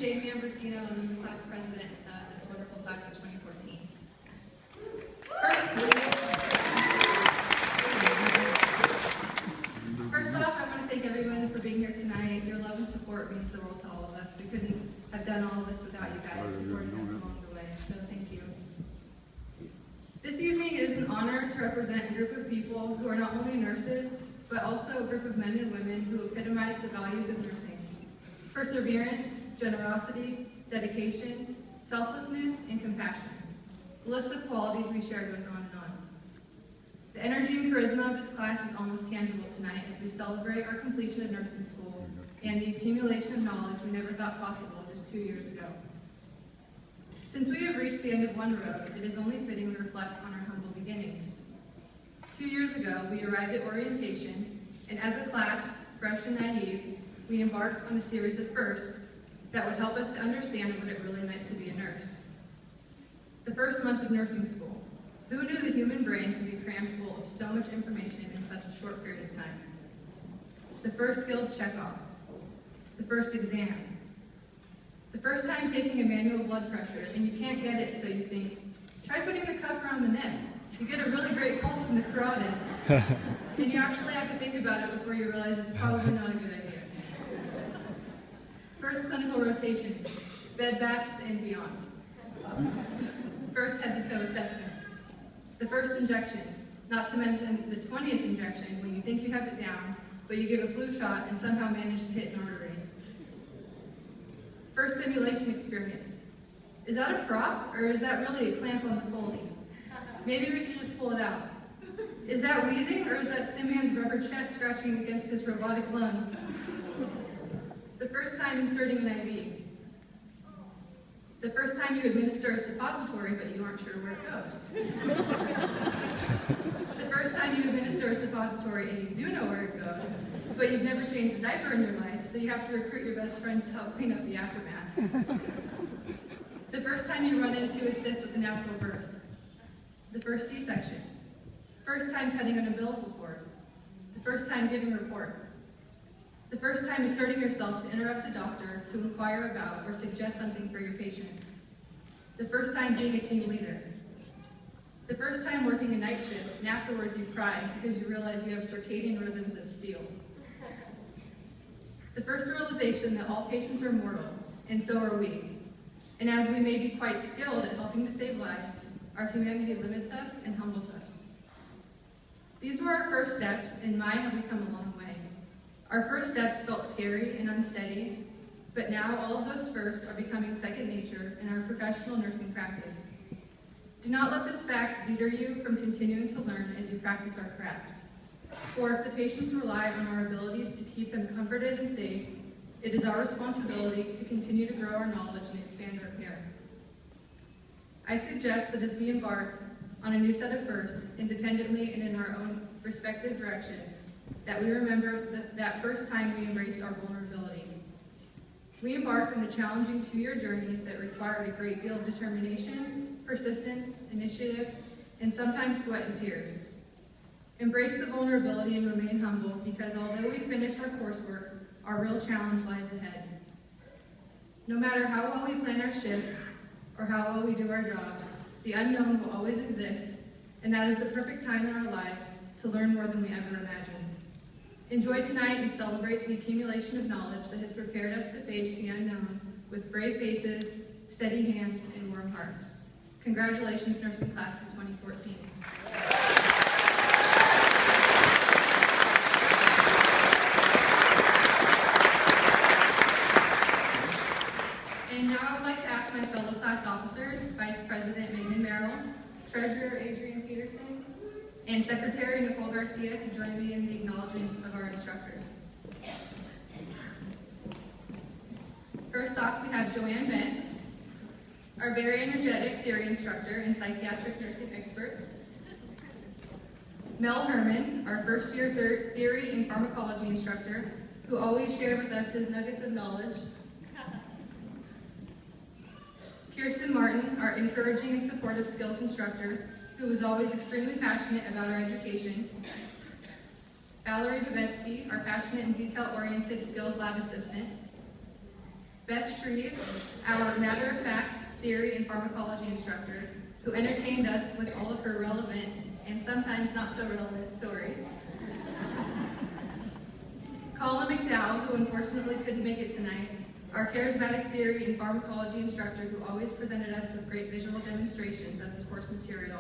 Jamie Ambrosino, and I'm the class president of this wonderful class of 2014. First off, I want to thank everyone for being here tonight. Your love and support means the world to all of us. We couldn't have done all of this without you guys supporting us along the way, so thank you. This evening it is an honor to represent a group of people who are not only nurses, but also a group of men and women who epitomize the values of nursing: perseverance, generosity, dedication, selflessness, and compassion. The list of qualities we share goes on and on. The energy and charisma of this class is almost tangible tonight as we celebrate our completion of nursing school and the accumulation of knowledge we never thought possible just 2 years ago. Since we have reached the end of one road, it is only fitting we reflect on our humble beginnings. 2 years ago, we arrived at orientation, and as a class, fresh and naive, we embarked on a series of firsts that would help us to understand what it really meant to be a nurse. The first month of nursing school. Who knew the human brain could be crammed full of so much information in such a short period of time? The first skills checkoff. The first exam. The first time taking a manual blood pressure and you can't get it, so you think, try putting the cuff around the neck. You get a really great pulse from the carotids. And you actually have to think about it before you realize it's probably not a good idea. First clinical rotation, bed backs and beyond. First head-to-toe assessment. The first injection, not to mention the 20th injection when you think you have it down, but you give a flu shot and somehow manage to hit an artery. First simulation experience. Is that a prop, or is that really a clamp on the Foley? Maybe we should just pull it out. Is that wheezing, or is that Simeon's rubber chest scratching against his robotic lung? The first time inserting an IV. The first time you administer a suppository, but you aren't sure where it goes. The first time you administer a suppository and you do know where it goes, but you've never changed a diaper in your life, so you have to recruit your best friends to help clean up the aftermath. The first time you run in to assist with a natural birth. The first C-section. First time cutting an umbilical cord. The first time giving a report. The first time asserting yourself to interrupt a doctor to inquire about or suggest something for your patient. The first time being a team leader. The first time working a night shift and afterwards you cry because you realize you have circadian rhythms of steel. The first realization that all patients are mortal, and so are we. And as we may be quite skilled at helping to save lives, our humanity limits us and humbles us. These were our first steps, and my have we come a long way. Our first steps felt scary and unsteady, but now all of those firsts are becoming second nature in our professional nursing practice. Do not let this fact deter you from continuing to learn as you practice our craft. For if the patients rely on our abilities to keep them comforted and safe, it is our responsibility to continue to grow our knowledge and expand our care. I suggest that as we embark on a new set of firsts, independently and in our own respective directions, that we remember that first time we embraced our vulnerability. We embarked on a challenging 2-year journey that required a great deal of determination, persistence, initiative, and sometimes sweat and tears. Embrace the vulnerability and remain humble, because although we finished our coursework, our real challenge lies ahead. No matter how well we plan our shifts or how well we do our jobs, the unknown will always exist, and that is the perfect time in our lives to learn more than we ever imagined. Enjoy tonight and celebrate the accumulation of knowledge that has prepared us to face the unknown with brave faces, steady hands, and warm hearts. Congratulations, nursing class of 2014. And now I would like to ask my fellow class officers, Vice President Megan Merrill, Treasurer Adrian Peterson, and Secretary Nicole Garcia to join me in the acknowledgement of our instructors. First off, we have Joanne Bent, our very energetic theory instructor and psychiatric nursing expert. Mel Herman, our first-year theory and pharmacology instructor, who always shared with us his nuggets of knowledge. Kirsten Martin, our encouraging and supportive skills instructor, who was always extremely passionate about our education. Valerie Babetsky, our passionate and detail-oriented skills lab assistant. Beth Shreve, our matter-of-fact theory and pharmacology instructor, who entertained us with all of her relevant and sometimes not so relevant stories. Colin McDowell, who unfortunately couldn't make it tonight, our charismatic theory and pharmacology instructor who always presented us with great visual demonstrations of the course material.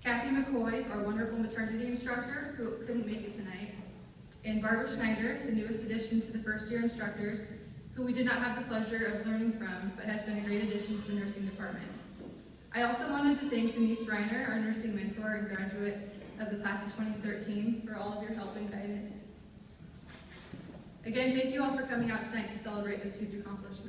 Kathy McCoy, our wonderful maternity instructor who couldn't make it tonight. And Barbara Schneider, the newest addition to the first-year instructors, who we did not have the pleasure of learning from, but has been a great addition to the nursing department. I also wanted to thank Denise Reiner, our nursing mentor and graduate of the class of 2013, for all of your help and guidance. Again, thank you all for coming out tonight to celebrate this huge accomplishment.